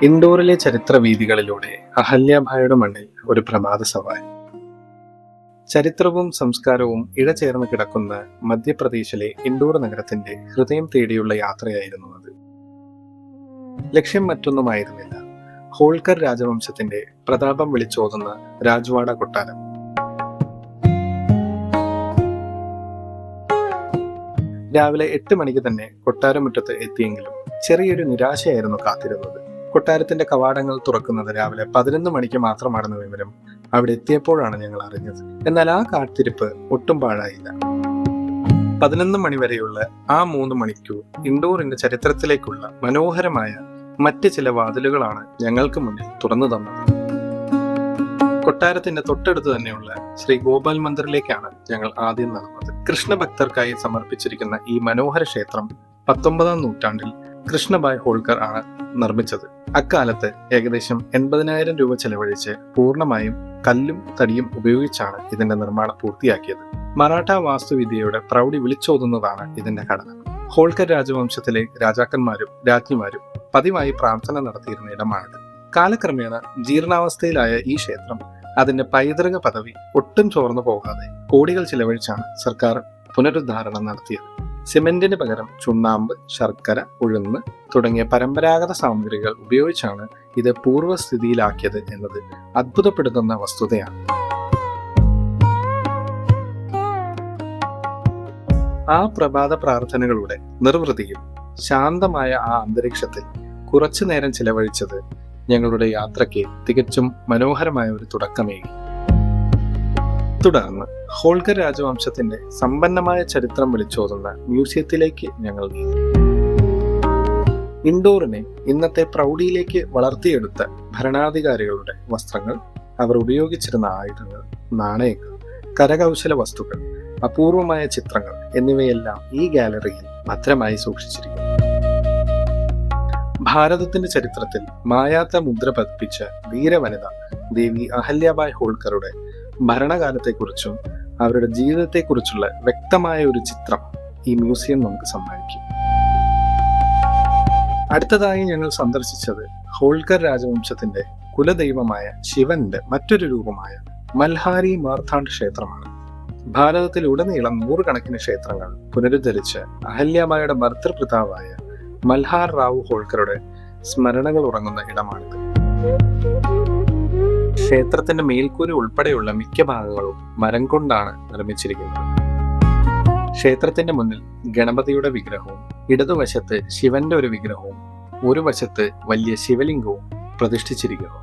ഇൻഡോറിലെ ചരിത്ര വീഥികളിലൂടെ അഹല്യാഭായുടെ മണ്ണിൽ ഒരു പ്രഭാത സവാരി. ചരിത്രവും സംസ്കാരവും ഇഴചേർന്ന് കിടക്കുന്ന മധ്യപ്രദേശിലെ ഇൻഡോർ നഗരത്തിന്റെ ഹൃദയം തേടിയുള്ള യാത്രയായിരുന്നു അത്. ലക്ഷ്യം മറ്റൊന്നുമായിരുന്നില്ല, ഹോൾക്കർ രാജവംശത്തിന്റെ പ്രതാപം വിളിച്ചോതുന്ന രാജ്വാഡ കൊട്ടാരം. രാവിലെ 8 മണിക്ക് തന്നെ കൊട്ടാരമുറ്റത്ത് എത്തിയെങ്കിലും ചെറിയൊരു നിരാശയായിരുന്നു കാത്തിരുന്നത്. കൊട്ടാരത്തിന്റെ കവാടങ്ങൾ തുറക്കുന്നത് രാവിലെ 11 മണിക്ക് മാത്രമാണെന്ന വിവരം അവിടെ എത്തിയപ്പോഴാണ് ഞങ്ങൾ അറിഞ്ഞത്. എന്നാൽ ആ കാത്തിരിപ്പ് ഒട്ടും പാഴായില്ല. 11 മണി വരെയുള്ള ആ 3 മണിക്കൂർ ഇൻഡോറിന്റെ ചരിത്രത്തിലേക്കുള്ള മനോഹരമായ മറ്റ് ചില വാതിലുകളാണ് ഞങ്ങൾക്ക് മുന്നിൽ തുറന്നു തന്നത്. കൊട്ടാരത്തിന്റെ തൊട്ടടുത്ത് തന്നെയുള്ള ശ്രീ ഗോപാൽ മന്ദിറിലേക്കാണ് ഞങ്ങൾ ആദ്യം നടന്നത്. കൃഷ്ണഭക്തർക്കായി സമർപ്പിച്ചിരിക്കുന്ന ഈ മനോഹര ക്ഷേത്രം 19-ാം നൂറ്റാണ്ടിൽ കൃഷ്ണഭായ് ഹോൾക്കർ ആണ് നിർമ്മിച്ചത്. അക്കാലത്ത് ഏകദേശം 80,000 രൂപ ചെലവഴിച്ച് പൂർണ്ണമായും കല്ലും തടിയും ഉപയോഗിച്ചാണ് ഇതിന്റെ നിർമ്മാണം പൂർത്തിയാക്കിയത്. മറാഠ വാസ്തുവിദ്യയുടെ പ്രൗഢി വിളിച്ചോതുന്നതാണ് ഇതിന്റെ ഘടന. ഹോൾക്കർ രാജവംശത്തിലെ രാജാക്കന്മാരും രാജ്ഞിമാരും പതിവായി പ്രാർത്ഥന നടത്തിയിരുന്ന ഇടമാണിത്. കാലക്രമേണ ജീർണാവസ്ഥയിലായ ഈ ക്ഷേത്രം അതിന്റെ പൈതൃക പദവി ഒട്ടും ചോർന്നു പോകാതെ കോടികൾ ചിലവഴിച്ചാണ് സർക്കാർ പുനരുദ്ധാരണം നടത്തിയത്. സിമെന്റിന് പകരം ചുണ്ണാമ്പ്, ശർക്കര, ഉഴുന്ന് തുടങ്ങിയ പരമ്പരാഗത സാമഗ്രികൾ ഉപയോഗിച്ചാണ് ഇത് പൂർവ്വസ്ഥിതിയിലാക്കിയത് എന്നത് അത്ഭുതപ്പെടുത്തുന്ന വസ്തുതയാണ്. ആ പ്രഭാത പ്രാർത്ഥനകളുടെ നിർവൃതിയിൽ ശാന്തമായ ആ അന്തരീക്ഷത്തിൽ കുറച്ചു നേരം ചിലവഴിച്ചത് ഞങ്ങളുടെ യാത്രയ്ക്ക് തികച്ചും മനോഹരമായ ഒരു തുടക്കമേകി. തുടർന്ന് ഹോൾക്കർ രാജവംശത്തിന്റെ സമ്പന്നമായ ചരിത്രം വിളിച്ചോതുന്ന മ്യൂസിയത്തിലേക്ക് ഞങ്ങൾ നീങ്ങി. ഇൻഡോറിനെ ഇന്നത്തെ പ്രൗഢിയിലേക്ക് വളർത്തിയെടുത്ത ഭരണാധികാരികളുടെ വസ്ത്രങ്ങൾ, അവർ ഉപയോഗിച്ചിരുന്ന ആയുധങ്ങൾ, നാണയങ്ങൾ, കരകൗശല വസ്തുക്കൾ, അപൂർവമായ ചിത്രങ്ങൾ എന്നിവയെല്ലാം ഈ ഗാലറിയിൽ ഭദ്രമായി സൂക്ഷിച്ചിരിക്കുന്നു. ഭാരതത്തിന്റെ ചരിത്രത്തിൽ മായാത്ത മുദ്ര പതിപ്പിച്ച വീരവനിത ദേവി അഹല്യാഭായ് ഹോൾക്കറുടെ ഭരണകാലത്തെക്കുറിച്ചും അവരുടെ ജീവിതത്തെക്കുറിച്ചുള്ള വ്യക്തമായ ഒരു ചിത്രം ഈ മ്യൂസിയം നമുക്ക് സമ്മാനിക്കും. അടുത്തതായി ഞങ്ങൾ സന്ദർശിച്ചത് ഹോൾക്കർ രാജവംശത്തിന്റെ കുലദൈവമായ ശിവന്റെ മറ്റൊരു രൂപമായ മൽഹാരി മാർത്താണ്ഡ് ക്ഷേത്രമാണ്. ഭാരതത്തിലുടനീളം 100 കണക്കിന് ക്ഷേത്രങ്ങൾ പുനരുദ്ധരിച്ച് അഹല്യാഭായുടെ ഭർതൃപിതാവായ മൽഹാർ റാവു ഹോൾക്കറുടെ സ്മരണകൾ ഉറങ്ങുന്ന ഇടമാണിത്. ക്ഷേത്രത്തിന്റെ മേൽക്കൂര ഉൾപ്പെടെയുള്ള മിക്ക ഭാഗങ്ങളും മരം കൊണ്ടാണ് നിർമ്മിച്ചിരിക്കുന്നത്. ക്ഷേത്രത്തിന്റെ മുന്നിൽ ഗണപതിയുടെ വിഗ്രഹവും ഇടതുവശത്ത് ശിവന്റെ ഒരു വിഗ്രഹവും ഒരു വശത്ത് വലിയ ശിവലിംഗവും പ്രതിഷ്ഠിച്ചിരിക്കുന്നു.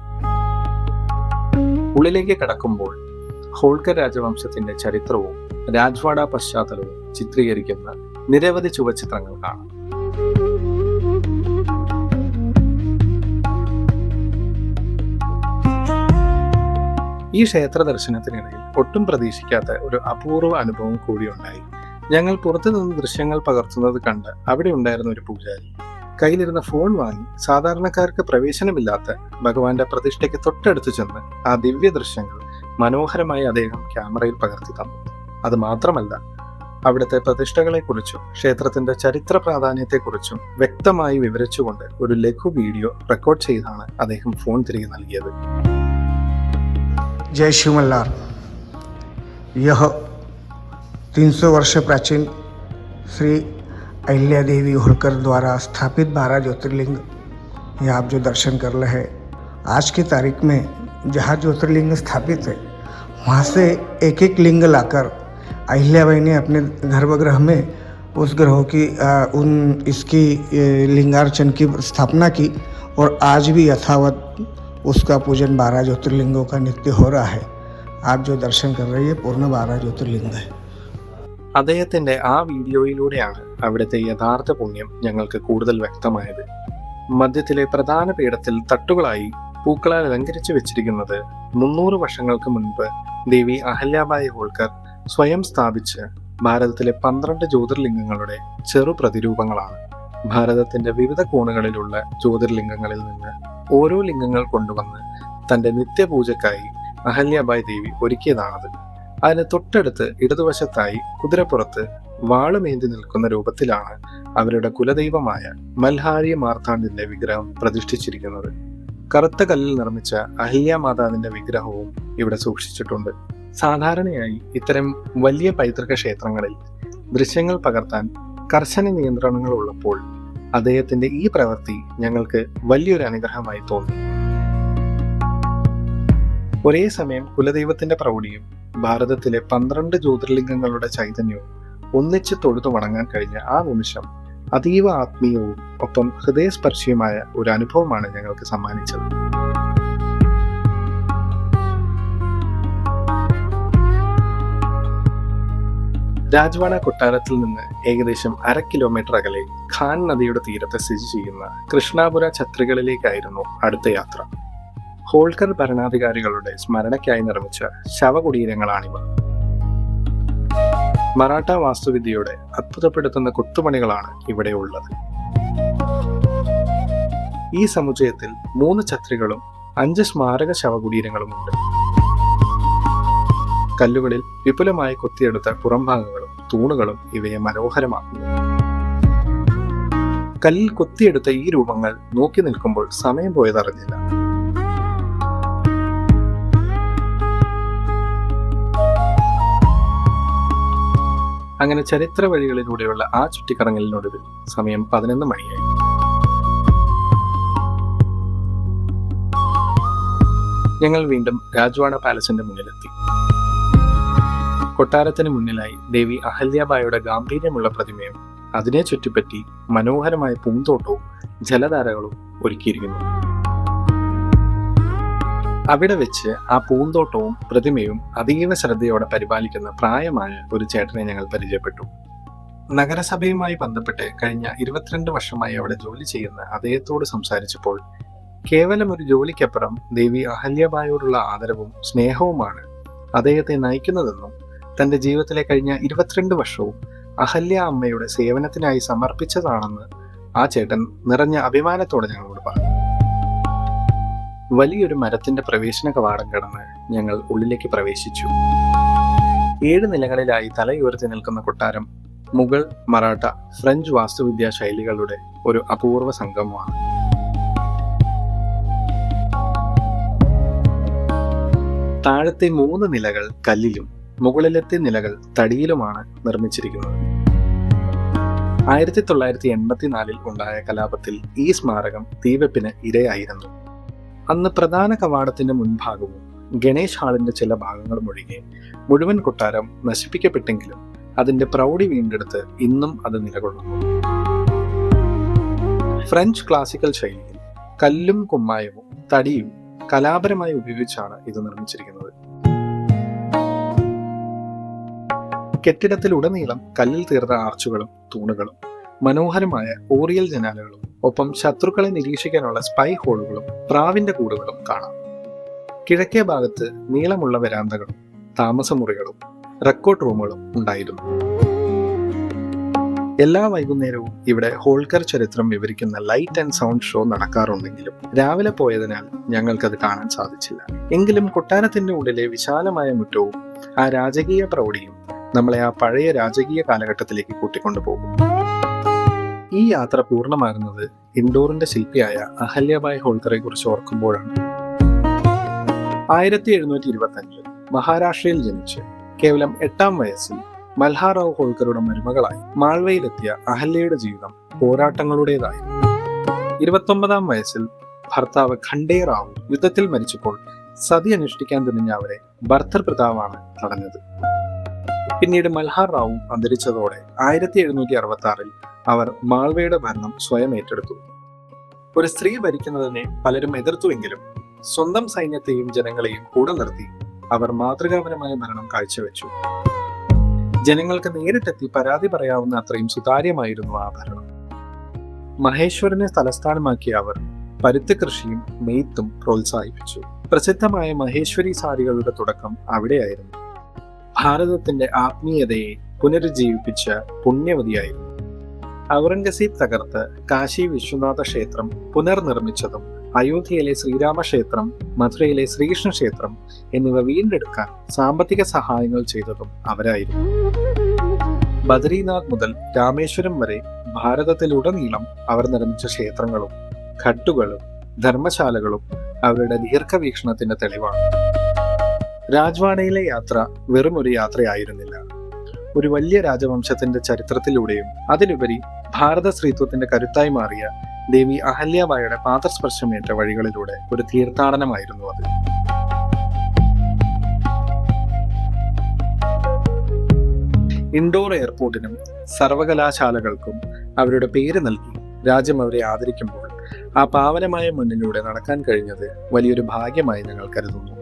ഉള്ളിലേക്ക് കടക്കുമ്പോൾ ഹോൾക്കർ രാജവംശത്തിന്റെ ചരിത്രവും രാജ്വാഡ പശ്ചാത്തലവും ചിത്രീകരിക്കുന്ന നിരവധി ചുവച്ചിത്രങ്ങൾ കാണാം. ഈ ക്ഷേത്ര ദർശനത്തിനിടയിൽ ഒട്ടും പ്രതീക്ഷിക്കാത്ത ഒരു അപൂർവ അനുഭവം കൂടിയുണ്ടായി. ഞങ്ങൾ പുറത്തുനിന്ന് ദൃശ്യങ്ങൾ പകർത്തുന്നത് കണ്ട് അവിടെ ഉണ്ടായിരുന്ന ഒരു പൂജാരി കയ്യിലിരുന്ന ഫോൺ വാങ്ങി സാധാരണക്കാർക്ക് പ്രവേശനമില്ലാത്ത ഭഗവാന്റെ പ്രതിഷ്ഠയ്ക്ക് തൊട്ടടുത്ത് ചെന്ന് ആ ദിവ്യ ദൃശ്യങ്ങൾ മനോഹരമായി അദ്ദേഹം ക്യാമറയിൽ പകർത്തി തന്നു. അത് മാത്രമല്ല, അവിടുത്തെ പ്രതിഷ്ഠകളെക്കുറിച്ചും ക്ഷേത്രത്തിന്റെ ചരിത്ര പ്രാധാന്യത്തെക്കുറിച്ചും വ്യക്തമായി വിവരിച്ചുകൊണ്ട് ഒരു ലഘു വീഡിയോ റെക്കോർഡ് ചെയ്താണ് അദ്ദേഹം ഫോൺ തിരികെ നൽകിയത്. जय शिव मल्हार। यह 300 वर्ष प्राचीन श्री अहिल्या देवी होलकर द्वारा स्थापित 12 ज्योतिर्लिंग ये आप जो दर्शन कर रहे हैं, आज की तारीख में जहाँ ज्योतिर्लिंग स्थापित है वहाँ से एक एक लिंग लाकर अहिल्याबाई ने अपने गर्भगृह में उस ग्रहों की इसकी लिंगार्चन की स्थापना की और आज भी यथावत उसका पूजन 12 ज्योतिर्लिंगों का नित्य हो रहा है। आप जो दर्शन कर रहे हैं पूर्ण 12 ज्योतिर्लिंग है। അദ്ദേഹത്തിന്റെ ആ വീഡിയോയിലൂടെയാണ് അവിടുത്തെ യഥാർത്ഥ പുണ്യം ഞങ്ങൾക്ക് കൂടുതൽ വ്യക്തമായത്. മധ്യത്തിലെ പ്രധാന പീഠത്തിൽ തട്ടുകളായി പൂക്കളാൽ അലങ്കരിച്ചു വെച്ചിരിക്കുന്നത് 300 വർഷങ്ങൾക്ക് മുൻപ് ദേവി അഹല്യാഭായ് ഹോൾക്കർ സ്വയം സ്ഥാപിച്ച് ഭാരതത്തിലെ 12 ജ്യോതിർലിംഗങ്ങളുടെ ചെറു പ്രതിരൂപങ്ങളാണ്. ഭാരതത്തിന്റെ വിവിധ കോണുകളിലുള്ള ജ്യോതിർലിംഗങ്ങളിൽ നിന്ന് ഓരോ ലിംഗങ്ങൾ കൊണ്ടുവന്ന് തന്റെ നിത്യപൂജക്കായി അഹല്യാഭായ് ദേവി ഒരുക്കിയതാണത്. അതിന് തൊട്ടടുത്ത് ഇടതുവശത്തായി കുതിരപ്പുറത്ത് വാളുമേന്തി നിൽക്കുന്ന രൂപത്തിലാണ് അവരുടെ കുലദൈവമായ മൽഹാരി മാർത്താണ്ഡിന്റെ വിഗ്രഹം പ്രതിഷ്ഠിച്ചിരിക്കുന്നത്. കറുത്ത കല്ലിൽ നിർമ്മിച്ച അഹില്യ മാതാവിന്റെ വിഗ്രഹവും ഇവിടെ സൂക്ഷിച്ചിട്ടുണ്ട്. സാധാരണയായി ഇത്തരം വലിയ പൈതൃക ക്ഷേത്രങ്ങളിൽ ദൃശ്യങ്ങൾ പകർത്താൻ കർശന നിയന്ത്രണങ്ങൾ ഉള്ളപ്പോൾ അദ്ദേഹത്തിന്റെ ഈ പ്രവൃത്തി ഞങ്ങൾക്ക് വലിയൊരു അനുഗ്രഹമായി തോന്നി. ഒരേ സമയം കുലദൈവത്തിന്റെ പ്രൗഢിയും ഭാരതത്തിലെ 12 ജ്യോതിർലിംഗങ്ങളുടെ ചൈതന്യവും ഒന്നിച്ച് തൊഴുതു വണങ്ങാൻ കഴിഞ്ഞ ആ നിമിഷം അതീവ ആത്മീയവും ഒപ്പം ഹൃദയസ്പർശിയുമായ ഒരു അനുഭവമാണ് ഞങ്ങൾക്ക് സമ്മാനിച്ചത്. രാജ്വാഡ കൊട്ടാരത്തിൽ നിന്ന് ഏകദേശം 1/2 കിലോമീറ്റർ അകലെ ഖാൻ നദിയുടെ തീരത്ത് സ്ഥിതി ചെയ്യുന്ന കൃഷ്ണാപുര ഛത്രികളിലേക്കായിരുന്നു അടുത്ത യാത്ര. ഹോൾക്കർ ഭരണാധികാരികളുടെ സ്മരണയ്ക്കായി നിർമ്മിച്ച ശവകുടീരങ്ങളാണിവ. മറാഠ വാസ്തുവിദ്യയുടെ അത്ഭുതപ്പെടുത്തുന്ന കൊത്തുപണികളാണ് ഇവിടെ ഉള്ളത്. ഈ സമുച്ചയത്തിൽ 3 ഛത്രികളും 5 സ്മാരക ശവകുടീരങ്ങളുമുണ്ട്. കല്ലുകളിൽ വിപുലമായി കൊത്തിയെടുത്ത പുറംഭാഗങ്ങളും തൂണുകളും ഇവയെ മനോഹരമാക്കുന്നു. കല്ലിൽ കൊത്തിയെടുത്ത ഈ രൂപങ്ങൾ നോക്കി നിൽക്കുമ്പോൾ സമയം പോയതറിഞ്ഞില്ല. അങ്ങനെ ചരിത്ര വഴികളിലൂടെയുള്ള ആ ചുറ്റിക്കറങ്ങലിനൊടുവിൽ സമയം 11 മണിയായി. ഞങ്ങൾ വീണ്ടും രാജ്വാഡ പാലസിന്റെ മുന്നിലെത്തി. കൊട്ടാരത്തിന് മുന്നിലായി ദേവി അഹല്യാബായിയുടെ ഗാംഭീര്യമുള്ള പ്രതിമയും അതിനെ ചുറ്റിപ്പറ്റി മനോഹരമായ പൂന്തോട്ടവും ജലധാരകളും ഒരുക്കിയിരിക്കുന്നു. അവിടെ വെച്ച് ആ പൂന്തോട്ടവും പ്രതിമയും അതീവ ശ്രദ്ധയോടെ പരിപാലിക്കുന്ന പ്രായമായ ഒരു ചേട്ടനെ ഞങ്ങൾ പരിചയപ്പെട്ടു. നഗരസഭയുമായി ബന്ധപ്പെട്ട് കഴിഞ്ഞ 22 വർഷമായി അവിടെ ജോലി ചെയ്യുന്ന അദ്ദേഹത്തോട് സംസാരിച്ചപ്പോൾ കേവലം ഒരു ജോലിക്കപ്പുറം ദേവി അഹല്യാബായോടുള്ള ആദരവും സ്നേഹവുമാണ് അദ്ദേഹത്തെ നയിക്കുന്നതെന്നും തന്റെ ജീവിതത്തിലെ കഴിഞ്ഞ 22 വർഷവും അഹല്യ അമ്മയുടെ സേവനത്തിനായി സമർപ്പിച്ചതാണെന്ന് ആ ചേട്ടൻ നിറഞ്ഞ അഭിമാനത്തോടെ ഞങ്ങളോട് പറഞ്ഞു. വലിയൊരു മരത്തിന്റെ പ്രവേശന കവാടം കടന്ന് ഞങ്ങൾ ഉള്ളിലേക്ക് പ്രവേശിച്ചു. 7 നിലകളിലായി തലയുയർത്തി നിൽക്കുന്ന കൊട്ടാരം മുഗൾ, മറാഠ, ഫ്രഞ്ച് വാസ്തുവിദ്യാ ശൈലികളുടെ ഒരു അപൂർവ സംഗമമാണ്. താഴത്തെ 3 നിലകൾ കല്ലിലും മുകളിലത്തെ നിലകൾ തടിയിലുമാണ് നിർമ്മിച്ചിരിക്കുന്നത്. 1984 ഉണ്ടായ കലാപത്തിൽ ഈ സ്മാരകം തീവെപ്പിന് ഇരയായിരുന്നു. അന്ന് പ്രധാന കവാടത്തിന്റെ മുൻഭാഗവും ഗണേഷ് ഹാളിന്റെ ചില ഭാഗങ്ങളും ഒഴികെ മുഴുവൻ കൊട്ടാരം നശിപ്പിക്കപ്പെട്ടെങ്കിലും അതിന്റെ പ്രൗഢി വീണ്ടെടുത്ത് ഇന്നും അത് നിലകൊള്ളുന്നു. ഫ്രഞ്ച് ക്ലാസിക്കൽ ശൈലിയിൽ കല്ലും കുമ്മായവും തടിയും കലാപരമായി ഉപയോഗിച്ചാണ് ഇത് നിർമ്മിച്ചിരിക്കുന്നത്. കെട്ടിടത്തിലുടനീളം കല്ലിൽ തീർത്ത ആർച്ചുകളും തൂണുകളും മനോഹരമായ ഓറിയൽ ജനാലകളും ഒപ്പം ശത്രുക്കളെ നിരീക്ഷിക്കാനുള്ള സ്പൈ ഹോളുകളും പ്രാവിന്റെ കൂടുകളും കാണാം. കിഴക്കേ ഭാഗത്ത് നീളമുള്ള വരാന്തകളും താമസമുറികളും റെക്കോർഡ് റൂമുകളും ഉണ്ടായിരുന്നു. എല്ലാ വൈകുന്നേരവും ഇവിടെ ഹോൾക്കർ ചരിത്രം വിവരിക്കുന്ന ലൈറ്റ് ആൻഡ് സൗണ്ട് ഷോ നടക്കാറുണ്ടെങ്കിലും രാവിലെ പോയതിനാൽ ഞങ്ങൾക്കത് കാണാൻ സാധിച്ചില്ല. എങ്കിലും കൊട്ടാരത്തിന്റെ ഉള്ളിലെ വിശാലമായ മുറ്റവും ആ രാജകീയ പ്രൗഢിയും നമ്മളെ ആ പഴയ രാജകീയ കാലഘട്ടത്തിലേക്ക് കൂട്ടിക്കൊണ്ടുപോകും. ഈ യാത്ര പൂർണ്ണമാകുന്നത് ഇൻഡോറിന്റെ ശില്പിയായ അഹല്യാബായ് ഹോൾക്കറെ കുറിച്ച് ഓർക്കുമ്പോഴാണ്. 1725 മഹാരാഷ്ട്രയിൽ ജനിച്ച് കേവലം 8ാം വയസ്സിൽ മൽഹാറാവ് ഹോൾക്കറുടെ മരുമകളായി മാൾവയിലെത്തിയ അഹല്യയുടെ ജീവിതം പോരാട്ടങ്ങളുടേതായിരുന്നു. 29ാം വയസ്സിൽ ഭർത്താവ് ഖണ്ഡേ റാവു യുദ്ധത്തിൽ മരിച്ചപ്പോൾ സതി അനുഷ്ഠിക്കാൻ തുനിഞ്ഞ അവരെ ഭർത്തർ പ്രതാപാണ് തടഞ്ഞത്. പിന്നീട് മൽഹാർ റാവു അന്തരിച്ചതോടെ 1766 അവർ മാൾവയുടെ ഭരണം സ്വയം ഏറ്റെടുത്തു. ഒരു സ്ത്രീ ഭരിക്കുന്നതിനെ പലരും എതിർത്തുവെങ്കിലും സ്വന്തം സൈന്യത്തെയും ജനങ്ങളെയും കൂടെ നിർത്തി അവർ മാതൃകാപരമായ ഭരണം കാഴ്ചവെച്ചു. ജനങ്ങൾക്ക് നേരിട്ടെത്തി പരാതി പറയാവുന്ന അത്രയും സുതാര്യമായിരുന്നു ആ ഭരണം. മഹേശ്വരനെ തലസ്ഥാനമാക്കിയ അവർ പരുത്തി കൃഷിയും നെയ്ത്തും പ്രോത്സാഹിപ്പിച്ചു. പ്രസിദ്ധമായ മഹേശ്വരി സാരികളുടെ തുടക്കം അവിടെയായിരുന്നു. ഭാരതത്തിന്റെ ആത്മീയതയെ പുനരുജ്ജീവിപ്പിച്ച പുണ്യവതിയായിരുന്നു. ഔറംഗസീബ് തകർത്ത് കാശി വിശ്വനാഥ ക്ഷേത്രം പുനർനിർമ്മിച്ചതും അയോധ്യയിലെ ശ്രീരാമക്ഷേത്രം, മഥുരയിലെ ശ്രീകൃഷ്ണ ക്ഷേത്രം എന്നിവ വീണ്ടെടുക്കാൻ സാമ്പത്തിക സഹായങ്ങൾ ചെയ്തതും അവരായിരുന്നു. ബദരീനാഥ് മുതൽ രാമേശ്വരം വരെ ഭാരതത്തിലുടനീളം അവർ നിർമ്മിച്ച ക്ഷേത്രങ്ങളും ഘട്ടുകളും ധർമ്മശാലകളും അവരുടെ ദീർഘവീക്ഷണത്തിന്റെ തെളിവാണ്. രാജ്വാഡയിലെ യാത്ര വെറും ഒരു യാത്രയായിരുന്നില്ല. ഒരു വലിയ രാജവംശത്തിന്റെ ചരിത്രത്തിലൂടെയും അതിലുപരി ഭാരത സ്ത്രീത്വത്തിന്റെ കരുത്തായി മാറിയ ദേവി അഹല്യാബായിയുടെ പാദസ്പർശമേറ്റ വഴികളിലൂടെ ഒരു തീർത്ഥാടനമായിരുന്നു അത്. ഇൻഡോർ എയർപോർട്ടിനും സർവകലാശാലകൾക്കും അവരുടെ പേര് നൽകി രാജ്യം അവരെ ആദരിക്കുമ്പോൾ ആ പാവനമായ മുന്നിലൂടെ നടക്കാൻ കഴിഞ്ഞത് വലിയൊരു ഭാഗ്യമായി ഞങ്ങൾ കരുതുന്നു.